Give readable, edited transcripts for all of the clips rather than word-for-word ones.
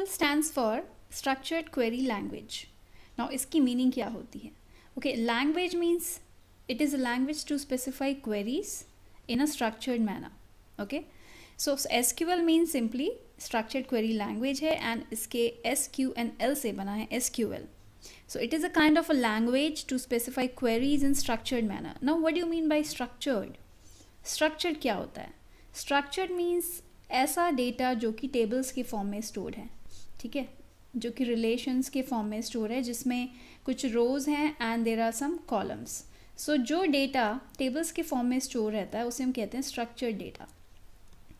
SQL stands for Structured Query Language. Now इसकी meaning क्या होती है? Okay, language means it is a language to specify queries in a structured manner. Okay, so SQL means simply structured query language है and इसके SQL से बना है SQL. So it is a kind of a language to specify queries in structured manner. Now what do you mean by structured? Structured क्या होता है? Structured means ऐसा data जो कि टेबल्स के फॉर्म में स्टोर है, ठीक है, जो कि रिलेशंस के फॉर्म में स्टोर है, जिसमें कुछ रोज हैं and there are some columns. So जो डेटा टेबल्स के फॉर्म में स्टोर रहता है उसे हम कहते हैं स्ट्रक्चर्ड डेटा.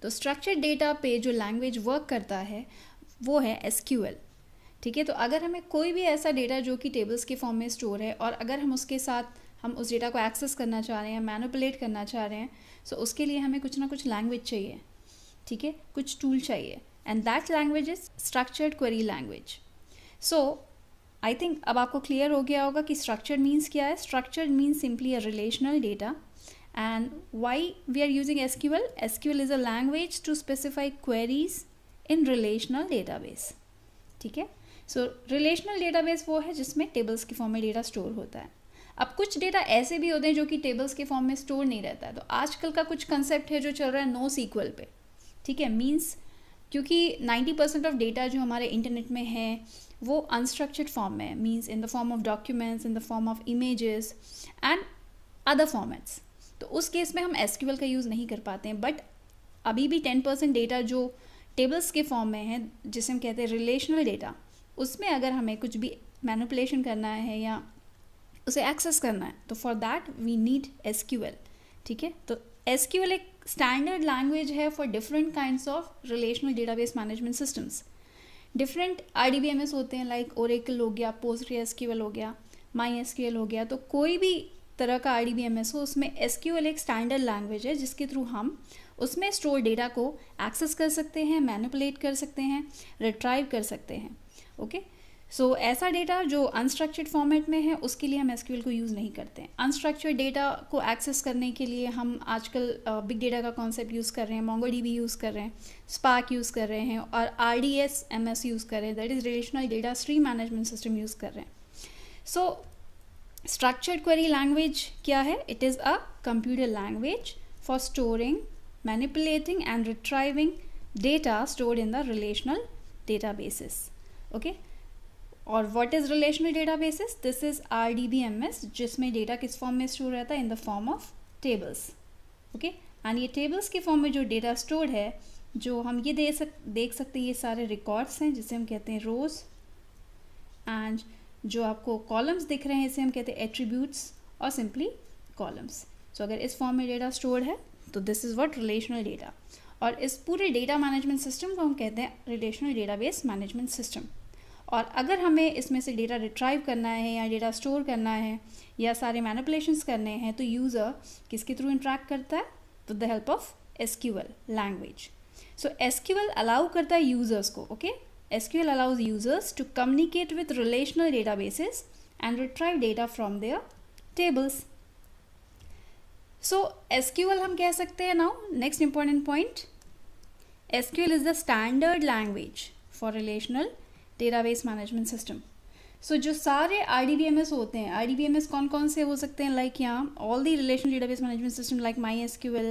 तो स्ट्रक्चर्ड डेटा पे जो लैंग्वेज वर्क करता है वो है SQL. ठीक है, तो अगर हमें कोई भी ऐसा डेटा जो कि टेबल्स के फॉर्म में स्टोर है और अगर हम उसके साथ हम उस डेटा को एक्सेस करना चाह रहे हैं, मैनिपुलेट करना चाह रहे हैं, सो उसके लिए हमें कुछ ना कुछ लैंग्वेज चाहिए, ठीक है, कुछ टूल चाहिए, and that language is structured query language. So I think अब आपको क्लियर हो गया होगा कि स्ट्रक्चर्ड मीन्स क्या है. Structured means simply a relational data. And why we are using SQL? SQL is a language to specify queries in relational database. ठीक है, सो रिलेशनल डेटाबेस वो है जिसमें टेबल्स के फॉर्म में डेटा स्टोर होता है. अब कुछ डेटा ऐसे भी होते हैं जो कि टेबल्स के फॉर्म में स्टोर नहीं रहता है. तो आजकल का कुछ कंसेप्ट है जो चल रहा है NoSQL पे. ठीक है, मीन्स क्योंकि 90% ऑफ डेटा जो हमारे इंटरनेट में है वो अनस्ट्रक्चर्ड फॉर्म में है, means in the form of documents, in the form of images and other formats. तो उस केस में हम SQL का यूज़ नहीं कर पाते हैं. बट अभी भी 10% डेटा जो टेबल्स के फॉर्म में है, जिसे हम कहते हैं रिलेशनल डेटा, उसमें अगर हमें कुछ भी मैनिपुलेशन करना है या उसे एक्सेस करना है तो for that we need SQL. ठीक है, तो SQL एक स्टैंडर्ड लैंग्वेज है for different kinds of relational database management systems. Different RDBMS होते हैं, लाइक ओरेकल हो गया, PostgreSQL हो गया, MySQL हो गया. तो कोई भी तरह का RDBMS हो, उसमें SQL एक स्टैंडर्ड लैंग्वेज है जिसके थ्रू हम उसमें स्टोर डेटा को एक्सेस कर सकते हैं, मैनिपुलेट कर सकते हैं, रिट्राइव कर सकते हैं. ओके, सो ऐसा डेटा जो अनस्ट्रक्चर्ड फॉर्मेट में है उसके लिए हम SQL को यूज़ नहीं करते हैं. अनस्ट्रक्चर्ड डेटा को एक्सेस करने के लिए हम आजकल बिग डेटा का कॉन्सेप्ट यूज़ कर रहे हैं, MongoDB यूज़ कर रहे हैं, Spark यूज़ कर रहे हैं और RDS-MS यूज़ कर रहे हैं, that is relational data stream management system use कर रहे हैं. सो स्ट्रक्चर्ड क्वेरी लैंग्वेज क्या है? It is a computer language for storing, manipulating and retrieving data stored in the relational databases. Okay, और what is relational databases? This is RDBMS, जिसमें data किस form में store रहता है? In the form of tables. Okay, and ये tables के form में जो डेटा स्टोर है, जो हम ये देख सकते हैं, ये सारे रिकॉर्ड्स हैं जिसे हम कहते हैं रोज, एंड जो आपको कॉलम्स दिख रहे हैं इसे हम कहते हैं एट्रीब्यूट्स और सिंपली कॉलम्स. सो अगर इस फॉर्म में डेटा स्टोर है तो this is what relational data. और इस पूरे डेटा मैनेजमेंट सिस्टम को हम कहते हैं रिलेशनल डेटाबेस मैनेजमेंट सिस्टम. और अगर हमें इसमें से डेटा रिट्राइव करना है या डेटा स्टोर करना है या सारे मैनिपुलेशंस करने हैं तो यूज़र किसके थ्रू इंटरेक्ट करता है? With the help of SQL language. So SQL allow करता है यूज़र्स को. Okay, SQL allows users to communicate with relational databases and retrieve data from their tables. So SQL हम कह सकते हैं. Now next important point, SQL is the standard language for relational database management system. So जो सारे RDBMS होते हैं, RDBMS कौन कौन से हो सकते हैं? लाइक यहाँ all the relational database management system like MySQL,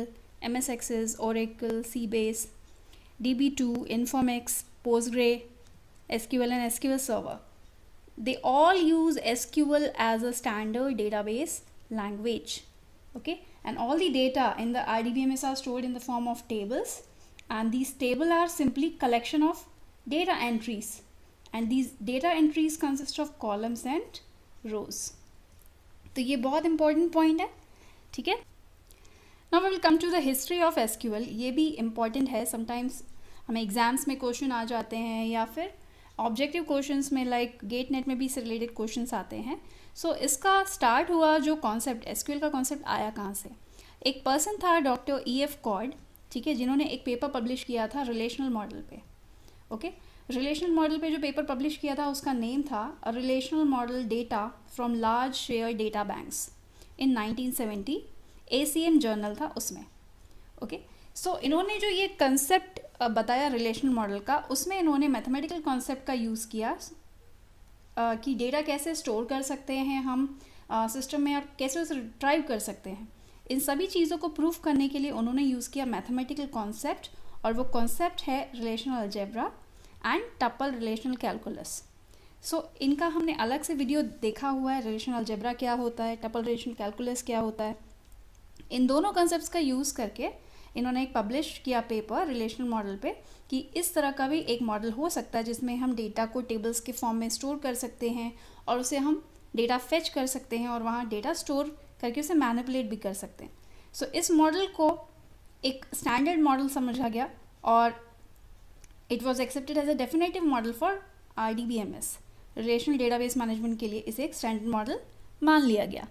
MS Access, Oracle, Sybase, DB2, Informix, PostgreSQL and SQL Server. They all use SQL as a standard database language. Okay, and all the data in the RDBMS are stored in the form of tables, and these tables are simply collection of data entries. And these data entries consist of columns and rows. तो ये बहुत important point है. ठीक है, now we will come to the history of SQL. ये भी important है. sometimes हमें एग्जाम्स में क्वेश्चन आ जाते हैं या फिर ऑब्जेक्टिव क्वेश्चंस में, लाइक गेट नेट में भी इससे रिलेटेड क्वेश्चंस आते हैं. सो इसका स्टार्ट हुआ जो कॉन्सेप्ट SQL का कॉन्सेप्ट आया कहाँ से? एक पर्सन था डॉक्टर E.F. कॉर्ड, ठीक है, जिन्होंने एक पेपर पब्लिश किया था रिलेशनल मॉडल पे. ओके, रिलेशनल मॉडल पे जो पेपर पब्लिश किया था उसका नेम था a relational model data from large share data banks in 1970. ACM journal था उसमें. ओके, सो इन्होंने जो ये कंसेप्ट बताया रिलेशनल मॉडल का, उसमें इन्होंने मैथमेटिकल कॉन्सेप्ट का यूज़ किया कि डेटा कैसे स्टोर कर सकते हैं हम सिस्टम में और कैसे उसे रिट्राइव कर सकते हैं। इन सभी चीज़ों को प्रूफ करने के लिए उन्होंने यूज़ किया मैथमेटिकल कॉन्सेप्ट, और वो कॉन्सेप्ट है relational algebra and tuple relational calculus. So इनका हमने अलग से वीडियो देखा हुआ है, रिलेशनल अलजेब्रा क्या होता है, टपल रिलेशनल कैलकुलस क्या होता है। इन दोनों कंसेप्ट्स का यूज़ करके इन्होंने एक पब्लिश किया पेपर रिलेशनल मॉडल पे कि इस तरह का भी एक मॉडल हो सकता है जिसमें हम डेटा को टेबल्स के फॉर्म में स्टोर कर सकते हैं और उसे हम डेटा फेच कर सकते हैं और वहाँ डेटा स्टोर करके उसे मैनिपुलेट भी कर सकते हैं। सो इस मॉडल को एक स्टैंडर्ड मॉडल समझा गया और it was accepted as a definitive model for RDBMS, relational database management के लिए इसे एक स्टैंडर्ड मॉडल मान लिया गया।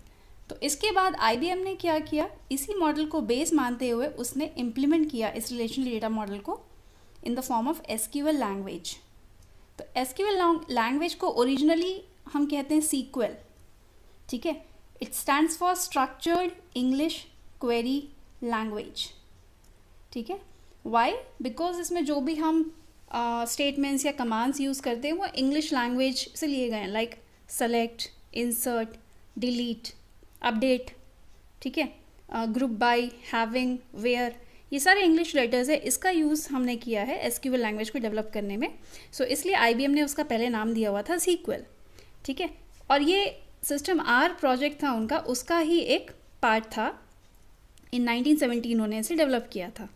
तो इसके बाद IBM ने क्या किया, इसी मॉडल को बेस मानते हुए उसने इम्प्लीमेंट किया इस रिलेशनल डेटा मॉडल को इन the form of SQL language. तो SQL लैंग्वेज को ओरिजिनली हम कहते हैं SQL, ठीक है। It stands for structured English query language, ठीक है। वाई? बिकॉज इसमें जो भी हम स्टेटमेंट्स या कमांड्स यूज़ करते हैं वो इंग्लिश लैंग्वेज से लिए गए हैं, like select, insert, delete, update, ठीक है, ग्रुप बाय, हैविंग, वेयर, ये सारे इंग्लिश लेटर्स है। इसका यूज़ हमने किया है SQL लैंग्वेज को डेवलप करने में। सो इसलिए IBM ने उसका पहले नाम दिया हुआ था SQL, ठीक है। और ये सिस्टम R प्रोजेक्ट था उनका, उसका ही एक पार्ट था। इन 1917 उन्होंने इसे डेवलप किया था।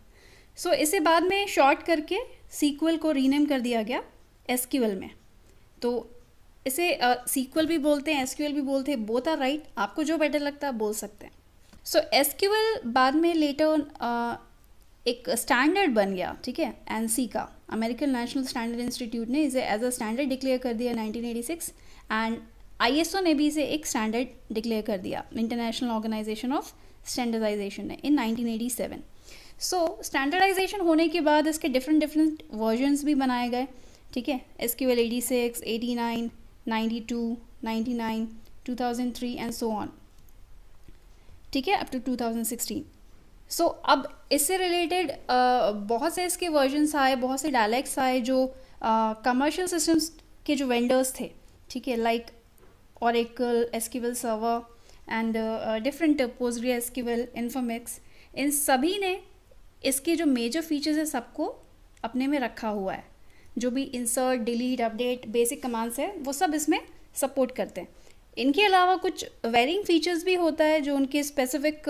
सो इसे बाद में शॉर्ट करके SQL को रीनेम कर दिया गया SQL में। तो इसे SQL भी बोलते हैं, SQL भी बोलते हैं, बोथ आर राइट, आपको जो बेटर लगता है आप बोल सकते हैं। सो SQL बाद में लेटर एक स्टैंडर्ड बन गया, ठीक है। ANSI का, अमेरिकन नेशनल स्टैंडर्ड इंस्टीट्यूट ने इसे एज अ स्टैंडर्ड डिक्लेयर कर दिया 1986 एंड ISO ने भी इसे एक स्टैंडर्ड डिक्लेयर कर दिया, इंटरनेशनल ऑर्गेनाइजेशन ऑफ स्टैंडर्डाइजेशन ने, इन 1987। सो स्टैंडर्डाइजेशन होने के बाद इसके डिफरेंट वर्जन्स भी बनाए गए, ठीक है। SQL 86, 89, 92, 99, 2003 एंड सो ऑन, ठीक है, अप टू 2016। सो अब इससे रिलेटेड बहुत से इसके वर्जन्स आए, बहुत से डायलेक्ट्स आए जो कमर्शियल सिस्टम्स के जो वेंडर्स थे, ठीक है, like Oracle, SQL server and different PostgreSQL, Informix, इन सभी ने इसके जो मेजर फीचर्स है सबको अपने में रखा हुआ है। जो भी insert, delete, update, basic commands है वो सब इसमें सपोर्ट करते हैं। इनके अलावा कुछ वेरिंग फीचर्स भी होता है जो उनके स्पेसिफिक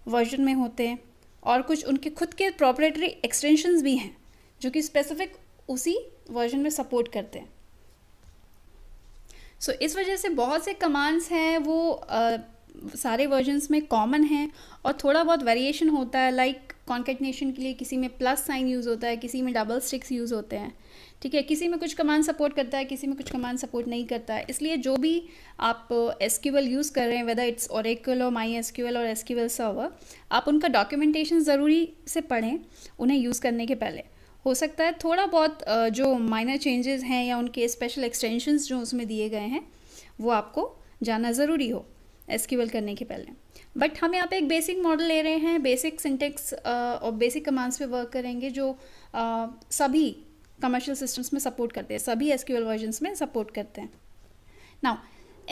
वर्जन में होते हैं, और कुछ उनके खुद के प्रोप्राइटरी एक्सटेंशंस भी हैं जो कि स्पेसिफिक उसी वर्जन में सपोर्ट करते हैं। सो इस वजह से बहुत से कमांड्स हैं वो सारे वर्जन्स में कॉमन हैं, और थोड़ा बहुत वेरिएशन होता है, लाइक कॉन्केटनेशन के लिए किसी में प्लस साइन यूज़ होता है, किसी में डबल स्टिक्स यूज़ होते हैं, ठीक है। किसी में कुछ कमांड सपोर्ट करता है, किसी में कुछ कमांड सपोर्ट नहीं करता है। इसलिए जो भी आप SQL यूज़ कर रहे हैं, वेदर इट्स Oracle और MySQL और SQL सर्वर, आप उनका डॉक्यूमेंटेशन ज़रूरी से पढ़ें उन्हें यूज़ करने के पहले। हो सकता है थोड़ा बहुत जो माइनर चेंजेस हैं या उनके स्पेशल एक्सटेंशंस जो उसमें दिए गए हैं वो आपको जानना ज़रूरी हो SQL करने के पहले। बट हम यहाँ पे एक बेसिक मॉडल ले रहे हैं, बेसिक सिंटेक्स और बेसिक कमांड्स पे वर्क करेंगे जो सभी कमर्शियल सिस्टम्स में सपोर्ट करते हैं, सभी SQL वर्जन्स में सपोर्ट करते हैं। नाउ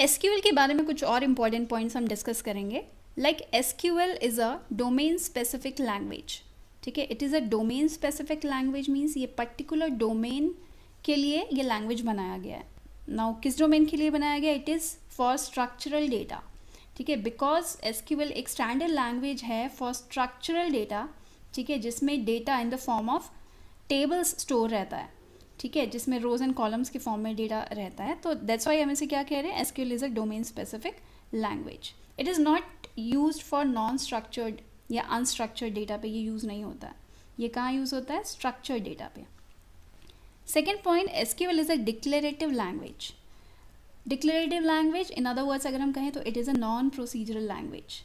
SQL के बारे में कुछ और इम्पॉर्टेंट पॉइंट्स हम डिस्कस करेंगे, like SQL is a domain specific language, ठीक है। It is a domain specific language means ये पर्टिकुलर डोमेन के लिए ये लैंग्वेज बनाया गया है। नाउ किस डोमेन के लिए बनाया गया? It is for structural data, ठीक है, बिकॉज SQL एक स्टैंडर्ड लैंग्वेज है फॉर स्ट्रक्चरल डेटा, ठीक है, जिसमें data in the form of tables store रहता है, ठीक है, जिसमें रोज एंड कॉलम्स के फॉर्म में डेटा रहता है। तो दैट्स वाई हम इसे क्या कह रहे हैं, SQL is a domain specific language. It is not used for non structured या अनस्ट्रक्चर्ड डेटा पे ये यूज़ नहीं होता है। ये कहाँ यूज़ होता है? स्ट्रक्चर्ड डेटा पे। Second point, SQL is a declarative language. Declarative language in other words अगर हम कहें तो it is a non procedural language.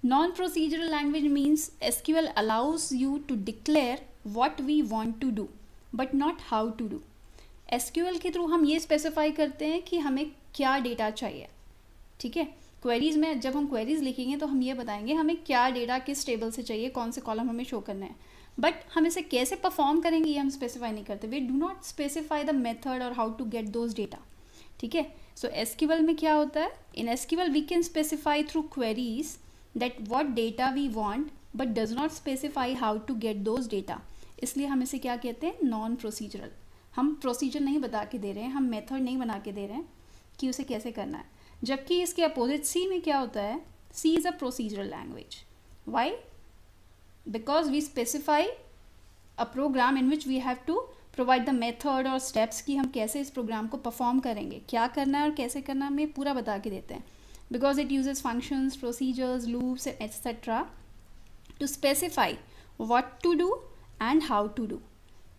Non procedural language means SQL allows you to declare what we want to do but not how to do। SQL के through हम ये specify करते हैं कि हमें क्या डेटा चाहिए, ठीक है। क्वेरीज में जब हम क्वेरीज लिखेंगे तो हम ये बताएंगे हमें क्या डेटा किस टेबल से चाहिए, कौन से कॉलम हमें शो करना है, बट हम इसे कैसे परफॉर्म करेंगे ये हम स्पेसिफाई नहीं करते. We do not specify the method और how to get those data. ठीक है. सो एसक्यूएल में क्या होता है, in SQL we can specify through queries that what data we want but does not specify how to get those data. इसलिए हम इसे क्या कहते हैं, नॉन प्रोसीजरल. हम प्रोसीजर नहीं बता के दे रहे हैं, हम मेथड नहीं बना के दे रहे हैं कि उसे कैसे करना है. जबकि इसके अपोजिट सी में क्या होता है, C is a procedural language. Why? Because we specify a program in which we have to provide the method और स्टेप्स कि हम कैसे इस प्रोग्राम को परफॉर्म करेंगे, क्या करना है और कैसे करना है, हमें पूरा बता के देते हैं. Because it uses functions, procedures, loops etcetera to specify what to do and how to do.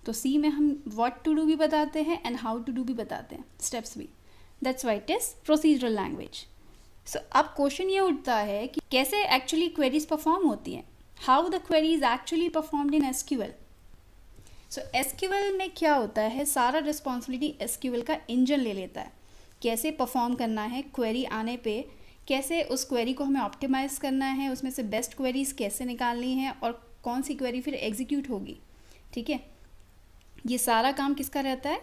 तो सी में हम व्हाट टू डू भी बताते हैं एंड हाउ टू डू भी बताते हैं, स्टेप्स भी. That's why it is procedural language. So अब क्वेश्चन ये उठता है कि कैसे एक्चुअली क्वेरीज परफॉर्म होती हैं, how the query is actually performed in SQL. So SQL में क्या होता है, सारा रिस्पॉन्सिबिलिटी एसक्यूएल का इंजन ले लेता है. कैसे परफॉर्म करना है, क्वेरी आने पे कैसे उस क्वेरी को हमें ऑप्टिमाइज करना है, उसमें से बेस्ट क्वेरीज कैसे निकालनी है और कौन सी क्वेरी फिर एग्जीक्यूट होगी. ठीक है. ये सारा काम किसका रहता है,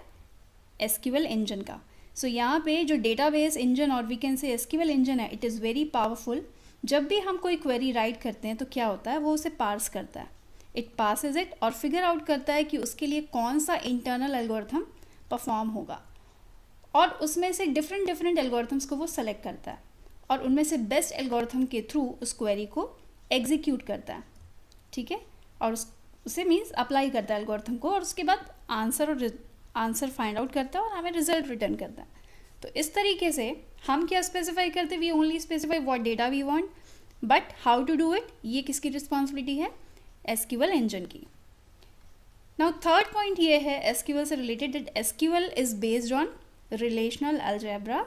एसक्यूएल इंजन का. सो यहाँ पे जो डेटाबेस इंजन और we can say SQL engine है, इट इज़ वेरी पावरफुल. जब भी हम कोई क्वेरी राइट करते हैं तो क्या होता है, वो उसे पार्स करता है. इट पासेज इट और फिगर आउट करता है कि उसके लिए कौन सा इंटरनल एल्गोरिथम परफॉर्म होगा, और उसमें से डिफरेंट एल्गोरिथम्स को वो सेलेक्ट करता है और उनमें से बेस्ट एल्गोरिथम के थ्रू उस क्वेरी को एग्जीक्यूट करता है. ठीक है. और उसे मीन्स अप्लाई करता है एल्गोरिथम को, और उसके बाद आंसर फाइंड आउट करता है और हमें रिजल्ट रिटर्न करता है. तो इस तरीके से हम क्या स्पेसिफाई करते हैं, we only specify what data we want, but how to do it ये किसकी रिस्पॉन्सिबिलिटी है, एसक्यूएल इंजन की. नाउ थर्ड पॉइंट ये है एसक्यूएल से रिलेटेड, that SQL is based on relational algebra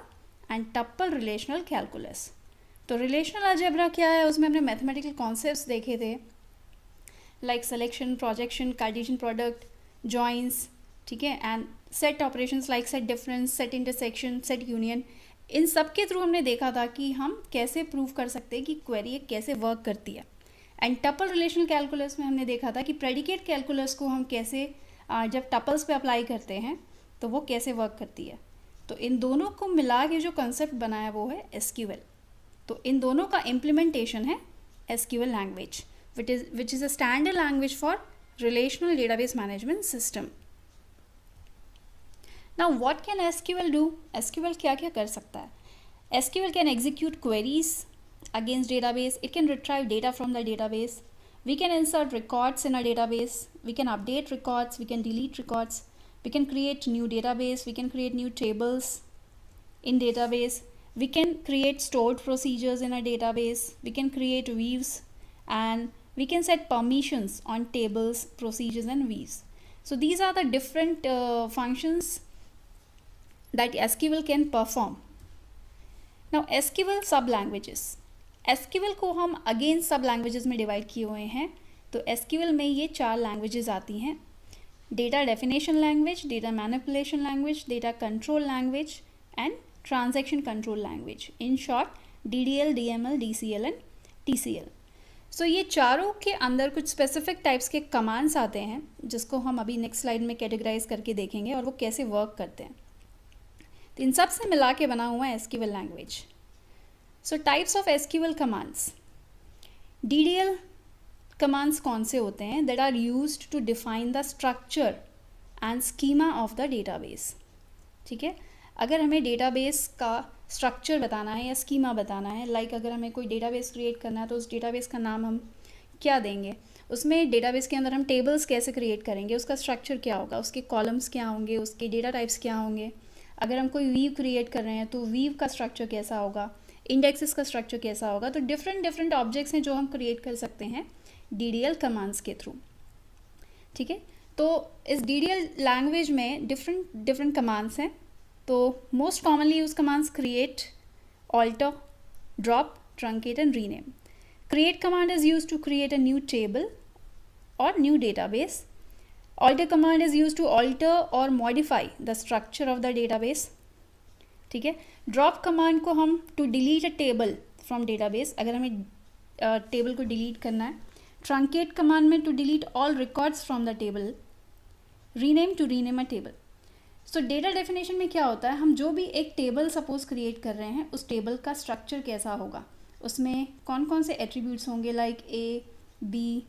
and tuple relational calculus. तो रिलेशनल अलजेब्रा क्या है, उसमें हमने मैथमेटिकल कॉन्सेप्ट्स देखे थे, like selection, projection, Cartesian product, joins. ठीक है. And set operations like set difference, set intersection, set union. इन सब के थ्रू हमने देखा था कि हम कैसे प्रूव कर सकते हैं कि क्वेरी कैसे वर्क करती है. एंड टपल रिलेशनल कैलकुलस में हमने देखा था कि प्रेडिकेट कैलकुलस को हम कैसे जब टपल्स पे अप्लाई करते हैं तो वो कैसे वर्क करती है. तो इन दोनों को मिला के जो कंसेप्ट बना है वो है एसक्यूएल. तो इन दोनों का इम्प्लीमेंटेशन है SQL language, which is a standard language for relational database management system. Now what can SQL do? SQL क्या क्या कर सकता है. SQL can execute queries against database. It can retrieve data from the database. We can insert records in a database. We can update records. We can delete records. We can create new database. We can create new tables in database. We can create stored procedures in a database. We can create views, and we can set permissions on tables, procedures and views. So these are the different functions that SQL can perform. Now SQL sub languages. SQL को हम again सब languages में divide किए हुए हैं. तो SQL में ये 4 लैंग्वेजेस आती हैं, data definition language, data manipulation language, data control language and transaction control language. In short DDL, DML, DCL and TCL. सो ये चारों के अंदर कुछ स्पेसिफिक टाइप्स के कमांड्स आते हैं जिसको हम अभी नेक्स्ट स्लाइड में कैटेगराइज करके देखेंगे और वो कैसे वर्क करते हैं. तो इन सब से मिला के बना हुआ है SQL language. So types of SQL commands. DDL commands कौन से होते हैं, that are used to define the structure and schema of the database. ठीक है. अगर हमें डेटाबेस का स्ट्रक्चर बताना है या स्कीमा बताना है, लाइक अगर हमें कोई डेटाबेस क्रिएट करना है तो उस डेटाबेस का नाम हम क्या देंगे, उसमें डेटाबेस के अंदर हम टेबल्स कैसे क्रिएट करेंगे, उसका स्ट्रक्चर क्या होगा, उसके कॉलम्स क्या होंगे, उसके डेटा टाइप्स क्या होंगे. अगर हम कोई वीव क्रिएट कर रहे हैं तो वीव का स्ट्रक्चर कैसा होगा, इंडेक्सेस का स्ट्रक्चर कैसा होगा. तो डिफरेंट ऑब्जेक्ट्स हैं जो हम क्रिएट कर सकते हैं DDL कमांड्स के थ्रू. ठीक है. तो इस DDL लैंग्वेज में डिफरेंट कमांड्स हैं. तो most commonly use commands create, alter, drop, truncate and rename. Create command is use to create a new table or new database. Alter command is used to alter or modify the structure of the database. ठीक है। Drop command को हम to delete a table from database, अगर हमें table को delete करना है। Truncate command में to delete all records from the table. Rename to rename a table. So data definition में क्या होता है, हम जो भी एक टेबल सपोज क्रिएट कर रहे हैं, उस टेबल का स्ट्रक्चर कैसा होगा, उसमें कौन कौन से एट्रीब्यूट्स होंगे, लाइक ए, बी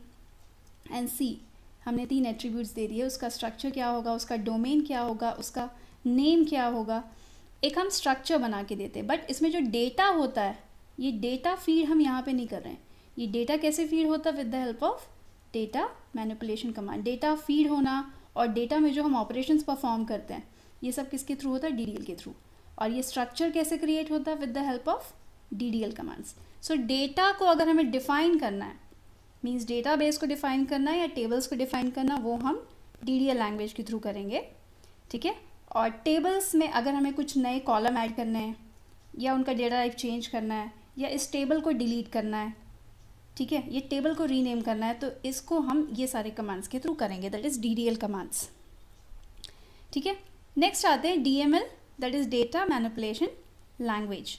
एंड सी। हमने 3 एट्रीब्यूट्स दे दिए, उसका स्ट्रक्चर क्या होगा, उसका डोमेन क्या होगा, उसका नेम क्या होगा, एक हम स्ट्रक्चर बना के देते हैं। बट इसमें जो डेटा होता है, ये डेटा फीड हम यहाँ पे नहीं कर रहे हैं। ये डेटा कैसे फीड होता है, with the help of data manipulation command. Data feed होना और डेटा में जो हम ऑपरेशंस परफॉर्म करते हैं, ये सब किसके थ्रू होता है, DDL के थ्रू। और ये स्ट्रक्चर कैसे क्रिएट होता है, with the help of DDL commands. So data को अगर हमें डिफाइन करना है, मीन्स डेटाबेस को डिफाइन करना है या टेबल्स को डिफाइन करना, वो हम DDL लैंग्वेज के थ्रू करेंगे, ठीक है। और टेबल्स में अगर हमें कुछ नए कॉलम ऐड करने हैं, या उनका डेटा टाइप चेंज करना है, या इस टेबल को डिलीट करना है, ठीक है, ये टेबल को रीनेम करना है, तो इसको हम ये सारे कमांड्स के थ्रू करेंगे, दैट इज़ DDL कमांड्स, ठीक है। नेक्स्ट आते हैं DML, that is data manipulation language.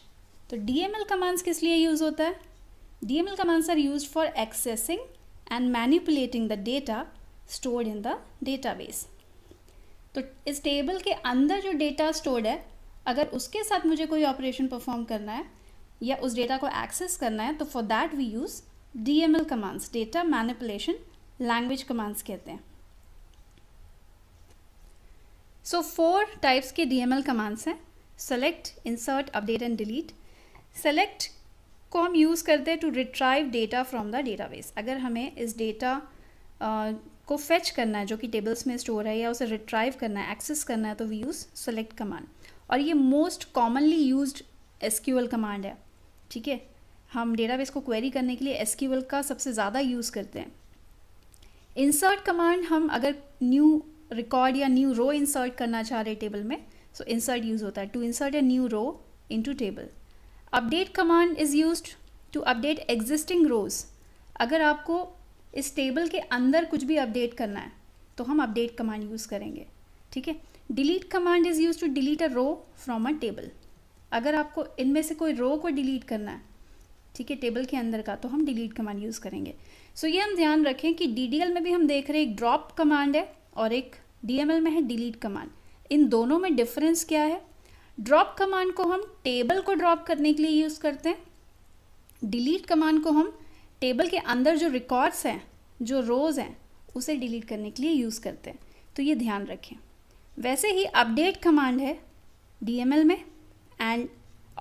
तो DML कमांड्स किस लिए यूज़ होता है, DML commands are used for accessing and manipulating the data stored in the database. तो इस टेबल के अंदर जो डेटा स्टोर्ड है, अगर उसके साथ मुझे कोई ऑपरेशन परफॉर्म करना है या उस डेटा को एक्सेस करना है, तो for that we use DML commands, data manipulation language commands कहते हैं। सो 4 टाइप्स के DML कमांड्स हैं, select, insert, update and delete. Select को हम यूज़ करते हैं to retrieve data from the database. अगर हमें इस डेटा को फेच करना है जो कि टेबल्स में स्टोर है, या उसे रिट्राइव करना है, एक्सेस करना है, तो वी यूज़ सेलेक्ट कमांड। और ये most commonly used SQL command है, ठीक है। हम डेटाबेस को क्वेरी करने के लिए SQL का सबसे ज़्यादा यूज़ करते हैं। इंसर्ट कमांड, हम अगर न्यू रिकॉर्ड या न्यू रो इंसर्ट करना चाह रहे टेबल में, सो इंसर्ट यूज़ होता है to insert a new row into table. Update command is used to update existing rows. अगर आपको इस टेबल के अंदर कुछ भी अपडेट करना है, तो हम अपडेट कमांड यूज़ करेंगे, ठीक है। Delete command is used to delete a row from a table. अगर आपको इनमें से कोई रो को डिलीट करना है, ठीक है, टेबल के अंदर का, तो हम डिलीट कमांड यूज़ करेंगे। सो ये हम ध्यान रखें कि DDL में भी हम देख रहे हैं एक ड्रॉप कमांड है और एक DML में है डिलीट कमांड। इन दोनों में डिफरेंस क्या है, ड्रॉप कमांड को हम टेबल को ड्रॉप करने के लिए यूज़ करते हैं, डिलीट कमांड को हम टेबल के अंदर जो रिकॉर्ड्स हैं, जो रोज़ हैं, उसे डिलीट करने के लिए यूज़ करते हैं। तो ये ध्यान रखें। वैसे ही अपडेट कमांड है DML में एंड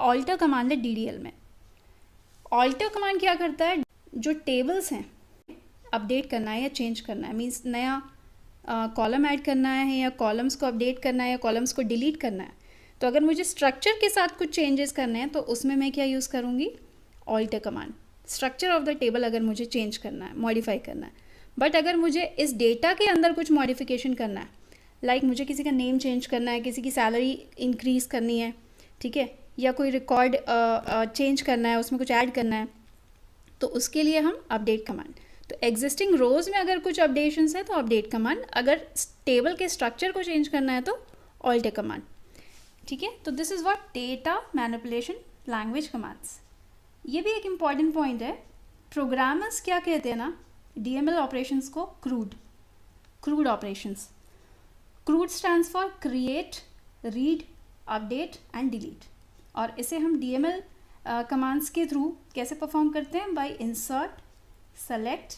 ऑल्टर कमांड है DDL में। ऑल्टर कमांड क्या करता है, जो टेबल्स हैं अपडेट करना है या चेंज करना है, मीन्स नया कॉलम ऐड करना है, या कॉलम्स को अपडेट करना है, या कॉलम्स को डिलीट करना है। तो अगर मुझे स्ट्रक्चर के साथ कुछ चेंजेस करने हैं, तो उसमें मैं क्या यूज़ करूँगी, alter command. Structure of the table अगर मुझे चेंज करना है, मॉडिफाई करना है। बट अगर मुझे इस डेटा के अंदर कुछ मॉडिफिकेशन करना है, लाइक मुझे किसी का नेम चेंज करना है, किसी की सैलरी इंक्रीज़ करनी है, ठीक है, या कोई रिकॉर्ड चेंज करना है, उसमें कुछ ऐड करना है, तो उसके लिए हम अपडेट कमांड। तो एग्जिस्टिंग रोज़ में अगर कुछ अपडेशंस है तो अपडेट कमांड, अगर टेबल के स्ट्रक्चर को चेंज करना है तो ऑल्टर कमांड, ठीक है। तो this is what data manipulation language commands. ये भी एक इम्पॉर्टेंट पॉइंट है, प्रोग्रामर्स क्या कहते हैं ना, DML ऑपरेशंस को CRUD operations. CRUD stands for create, read, update and delete. और इसे हम DML कमांड्स के थ्रू कैसे परफॉर्म करते हैं, by insert, select,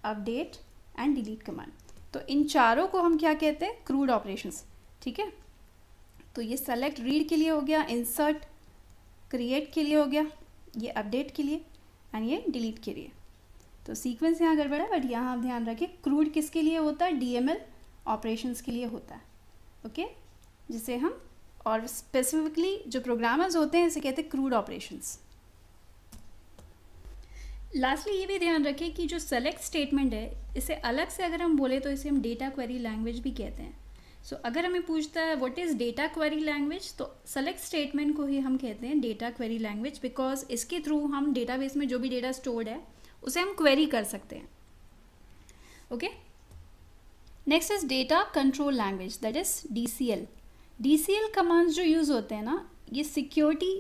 update and delete command. तो इन चारों को हम क्या कहते हैं, क्रूड ऑपरेशंस, ठीक है। तो ये सेलेक्ट रीड के लिए हो गया, इंसर्ट क्रिएट के लिए हो गया, ये अपडेट के लिए एंड ये डिलीट के लिए। तो सीक्वेंस यहाँ गड़बड़ है, बट यहाँ आप ध्यान रखें क्रूड किसके लिए होता है, DML ऑपरेशंस के लिए होता है, ओके, जिसे हम, और स्पेसिफिकली जो प्रोग्रामर्स होते हैं इसे कहते हैं क्रूड ऑपरेशंस। लास्टली ये भी ध्यान रखें कि जो सेलेक्ट स्टेटमेंट है, इसे अलग से अगर हम बोले तो इसे हम डेटा क्वेरी लैंग्वेज भी कहते हैं। सो अगर हमें पूछता है what is data query language, तो सेलेक्ट स्टेटमेंट को ही हम कहते हैं डेटा क्वेरी लैंग्वेज, बिकॉज इसके थ्रू हम डेटाबेस में जो भी डेटा स्टोर्ड है उसे हम क्वेरी कर सकते हैं, okay. Next is data control language, that is DCL। DCL commands जो यूज़ होते हैं ना, ये सिक्योरिटी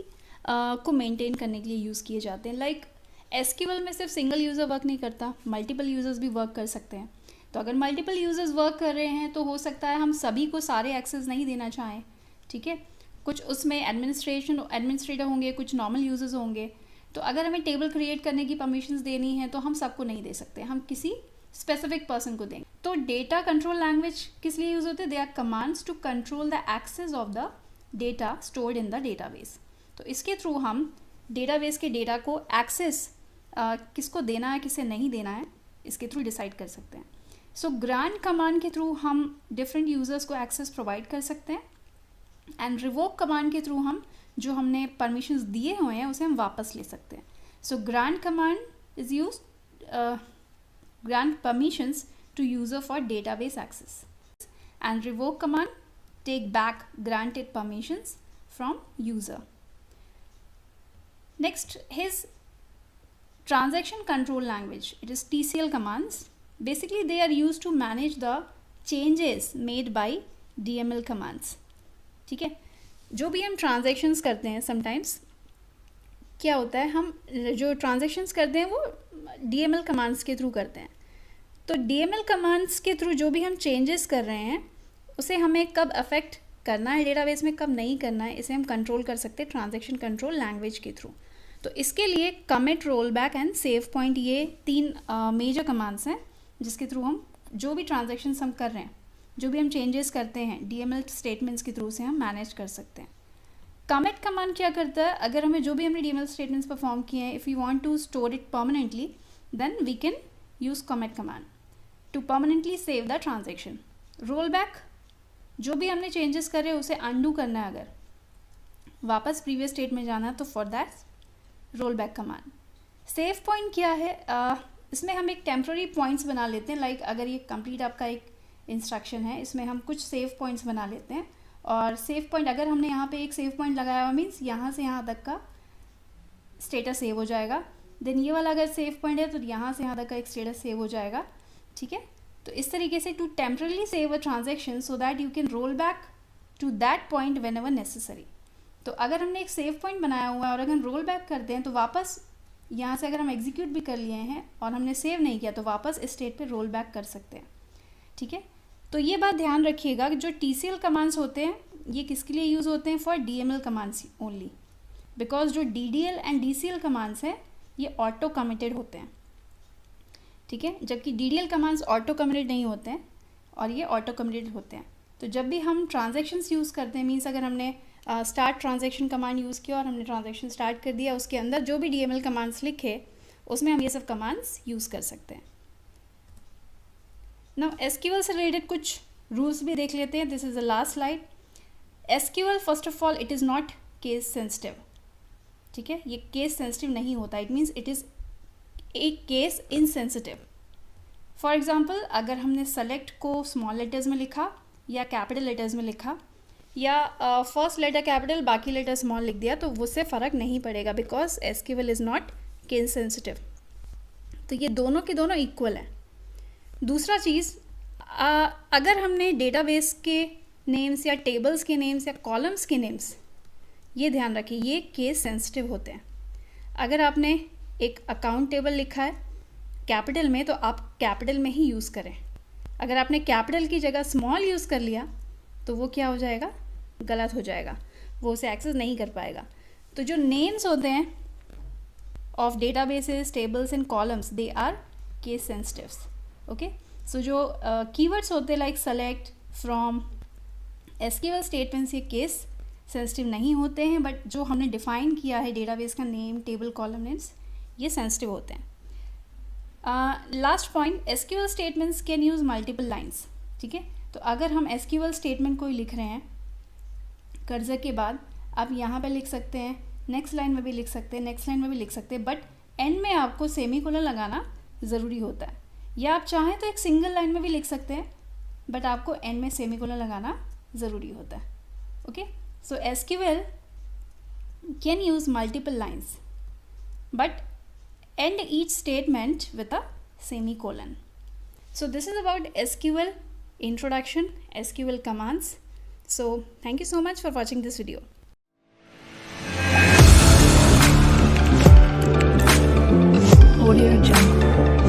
को मेंटेन करने के लिए यूज़ किए जाते हैं. लाइक एसक्यूएल में सिर्फ सिंगल यूज़र वर्क नहीं करता, मल्टीपल यूज़र्स भी वर्क कर सकते हैं. तो अगर मल्टीपल यूज़र्स वर्क कर रहे हैं तो हो सकता है हम सभी को सारे एक्सेस नहीं देना चाहें. ठीक है, कुछ उसमें एडमिनिस्ट्रेटर होंगे, कुछ नॉर्मल यूज़र्स होंगे. तो अगर हमें टेबल क्रिएट करने की परमिशंस देनी है तो हम सबको नहीं दे सकते, हम किसी स्पेसिफिक पर्सन को देंगे. तो डेटा कंट्रोल लैंग्वेज किस लिए यूज़ होते हैं? They are commands to control the access of the data stored in the database. तो इसके थ्रू हम डेटाबेस के डेटा को एक्सेस किसको देना है, किसे नहीं देना है, इसके थ्रू डिसाइड कर सकते हैं. सो ग्रांट कमांड के थ्रू हम डिफरेंट यूज़र्स को एक्सेस प्रोवाइड कर सकते हैं. एंड रिवोक कमांड के थ्रू हम जो हमने परमिशंस दिए हुए हैं उसे हम वापस ले सकते हैं. So grant command is use grant permissions to user for database access, and revoke command take back granted permissions from user. Next is transaction control language. It is TCL commands. Basically they are used to manage the changes made by DML commands. ठीक है, जो भी हम transactions करते हैं sometimes क्या होता है, हम जो ट्रांजेक्शन्स करते हैं वो DML कमांड्स के थ्रू करते हैं. तो DML कमांड्स के थ्रू जो भी हम चेंजेस कर रहे हैं उसे हमें कब अफेक्ट करना है डेटाबेस में, कब नहीं करना है, इसे हम कंट्रोल कर सकते हैं ट्रांजेक्शन कंट्रोल लैंग्वेज के थ्रू. तो इसके लिए commit, roll back and save point, ये 3 मेजर कमांड्स हैं जिसके थ्रू हम जो भी ट्रांजेक्शन्स हम कर रहे हैं, जो भी हम चेंजेस करते हैं DML स्टेटमेंट्स के थ्रू से हम मैनेज कर सकते हैं. कमिट कमांड क्या करता है, अगर हमें जो भी हमने DML स्टेटमेंट्स परफॉर्म किए हैं, if you want to store it permanently then we can use commit command to permanently save the transaction. Roll back, जो भी हमने चेंजेस करे उसे अनडू करना है, अगर वापस प्रीवियस स्टेट में जाना है तो for that roll back command. Save point क्या है, इसमें हम एक टेम्प्रेरी पॉइंट्स बना लेते हैं. लाइक अगर ये कंप्लीट आपका एक इंस्ट्रक्शन है, इसमें हम कुछ सेव पॉइंट्स बना लेते हैं. और सेव पॉइंट अगर हमने यहाँ पे एक सेव पॉइंट लगाया हुआ मीन्स यहाँ से यहाँ तक का स्टेटस सेव हो जाएगा. देन ये वाला अगर सेव पॉइंट है तो यहाँ से यहाँ तक का एक स्टेटस सेव हो जाएगा. ठीक है, तो इस तरीके से to temporarily save a transaction so that you can roll back to that point whenever necessary. तो अगर हमने एक सेव पॉइंट बनाया हुआ है और अगर हम रोल बैक करते हैं तो वापस यहाँ से अगर हम एग्जीक्यूट भी कर लिए हैं और हमने सेव नहीं किया तो वापस इस स्टेट पे रोल बैक कर सकते हैं. ठीक है, तो ये बात ध्यान रखिएगा कि जो TCL कमांड्स होते हैं ये किसके लिए यूज़ होते हैं, for DML commands only, because जो DDL एंड DCL कमांड्स हैं ये ऑटो कमिटेड होते हैं. ठीक है, जबकि DDL कमांड्स ऑटो कमिटेड नहीं होते हैं और ये ऑटो कमिटेड होते हैं. तो जब भी हम ट्रांजेक्शन्स यूज़ करते हैं, मीन्स अगर हमने स्टार्ट ट्रांजेक्शन कमांड यूज़ किया और हमने ट्रांजेक्शन स्टार्ट कर दिया, उसके अंदर जो भी DML कमांड्स लिखे उसमें हम ये सब कमांड्स यूज़ कर सकते हैं. नाउ SQL से रिलेटेड कुछ रूल्स भी देख लेते हैं. This is the last slide. SQL first of all it is not case sensitive. ठीक है, ये केस सेंसिटिव नहीं होता. It means it is a case insensitive. For example अगर हमने सेलेक्ट को स्मॉल लेटर्स में लिखा या कैपिटल लेटर्स में लिखा या फर्स्ट लेटर कैपिटल बाकी लेटर स्मॉल लिख दिया तो उससे फ़र्क नहीं पड़ेगा, because SQL is not case sensitive. तो ये दोनों के दोनों इक्वल हैं. दूसरा चीज़, अगर हमने डेटाबेस के नेम्स या टेबल्स के नेम्स या कॉलम्स के नेम्स, ये ध्यान रखिए ये केस सेंसिटिव होते हैं. अगर आपने एक अकाउंट टेबल लिखा है कैपिटल में तो आप कैपिटल में ही यूज़ करें. अगर आपने कैपिटल की जगह स्मॉल यूज़ कर लिया तो वो क्या हो जाएगा, गलत हो जाएगा, वो उसे एक्सेस नहीं कर पाएगा. तो जो नेम्स होते हैं of databases, tables and columns, they are case sensitives. Okay, so जो कीवर्ड्स होते हैं like select, from, SQL statements ये केस सेंसिटिव नहीं होते हैं, बट जो हमने डिफ़ाइन किया है डेटाबेस का नेम, टेबल, कॉलम नेम्स, ये सेंसिटिव होते हैं. Last point, SQL statements can use multiple lines. ठीक है, तो अगर हम SQL स्टेटमेंट कोई लिख रहे हैं कर्सर के बाद, आप यहाँ पे लिख सकते हैं, नेक्स्ट लाइन में भी लिख सकते हैं, नेक्स्ट लाइन में भी लिख सकते हैं, बट एंड में आपको सेमीकोलन लगाना ज़रूरी होता है. या आप चाहें तो एक सिंगल लाइन में भी लिख सकते हैं, बट आपको एंड में सेमीकोलन लगाना ज़रूरी होता है. Okay, so SQL can use multiple lines but end each statement with a semicolon. So this is about SQL introduction, SQL commands. So thank you so much for watching this video. Audio Jungle.